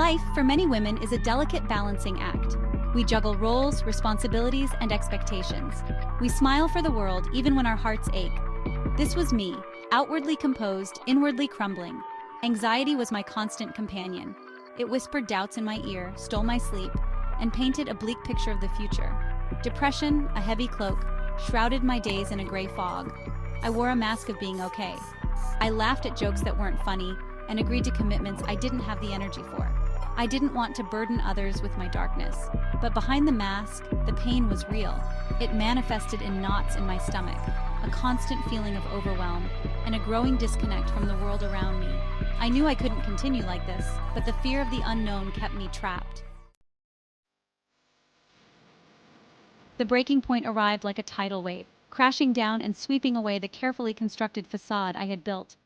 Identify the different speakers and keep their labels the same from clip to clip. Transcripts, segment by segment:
Speaker 1: Life, for many women, is a delicate balancing act. We juggle roles, responsibilities, and expectations. We smile for the world even when our hearts ache. This was me, outwardly composed, inwardly crumbling. Anxiety was my constant companion. It whispered doubts in my ear, stole my sleep, and painted a bleak picture of the future. Depression, a heavy cloak, shrouded my days in a gray fog. I wore a mask of being okay. I laughed at jokes that weren't funny and agreed to commitments I didn't have the energy for. I didn't want to burden others with my darkness. But behind the mask, the pain was real. It manifested in knots in my stomach, a constant feeling of overwhelm, and a growing disconnect from the world around me. I knew I couldn't continue like this, but the fear of the unknown kept me trapped. The breaking point arrived like a tidal wave, crashing down and sweeping away the carefully constructed facade I had built.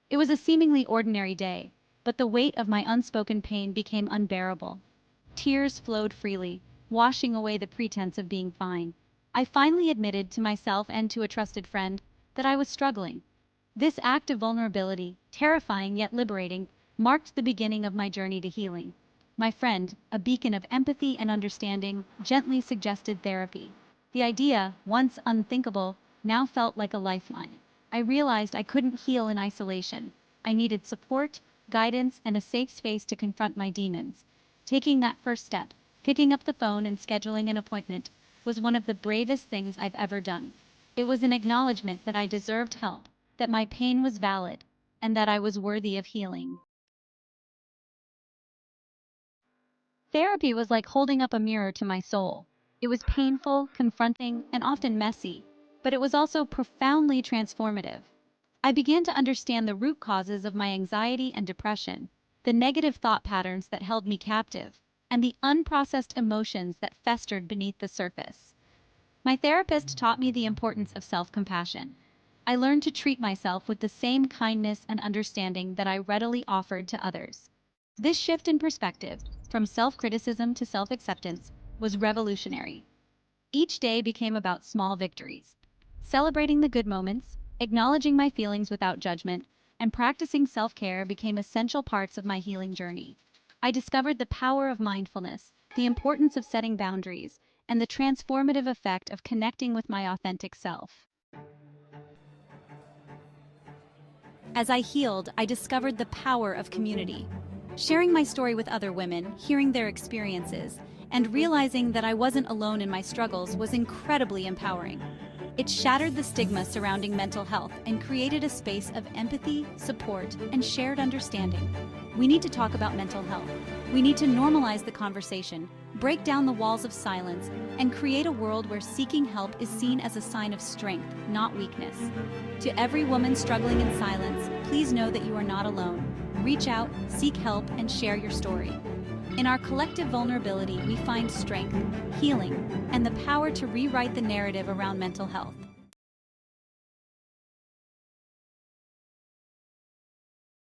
Speaker 1: It was a seemingly ordinary day, but the weight of my unspoken pain became unbearable. Tears flowed freely, washing away the pretense of being fine. I finally admitted to myself and to a trusted friend that I was struggling. This act of vulnerability, terrifying yet liberating, marked the beginning of my journey to healing. My friend, a beacon of empathy and understanding, gently suggested therapy. The idea, once unthinkable, now felt like a lifeline. I realized I couldn't heal in isolation. I needed support, guidance, and a safe space to confront my demons. Taking that first step, picking up the phone and scheduling an appointment, was one of the bravest things I've ever done. It was an acknowledgement that I deserved help, that my pain was valid, and that I was worthy of healing. Therapy was like holding up a mirror to my soul. It was painful, confronting, and often messy, but it was also profoundly transformative. I began to understand the root causes of my anxiety and depression, the negative thought patterns that held me captive, and the unprocessed emotions that festered beneath the surface. My therapist taught me the importance of self-compassion. I learned to treat myself with the same kindness and understanding that I readily offered to others. This shift in perspective, from self-criticism to self-acceptance, was revolutionary. Each day became about small victories. Celebrating the good moments, acknowledging my feelings without judgment, and practicing self-care became essential parts of my healing journey. I discovered the power of mindfulness, the importance of setting boundaries, and the transformative effect of connecting with my authentic self. As I healed, I discovered the power of community. Sharing my story with other women, hearing their experiences, and realizing that I wasn't alone in my struggles was incredibly empowering. It shattered the stigma surrounding mental health and created a space of empathy, support, and shared understanding. We need to talk about mental health. We need to normalize the conversation, break down the walls of silence, and create a world where seeking help is seen as a sign of strength, not weakness. To every woman struggling in silence, please know that you are not alone. Reach out, seek help, and share your story. In our collective vulnerability, we find strength, healing, and the power to rewrite the narrative around mental health.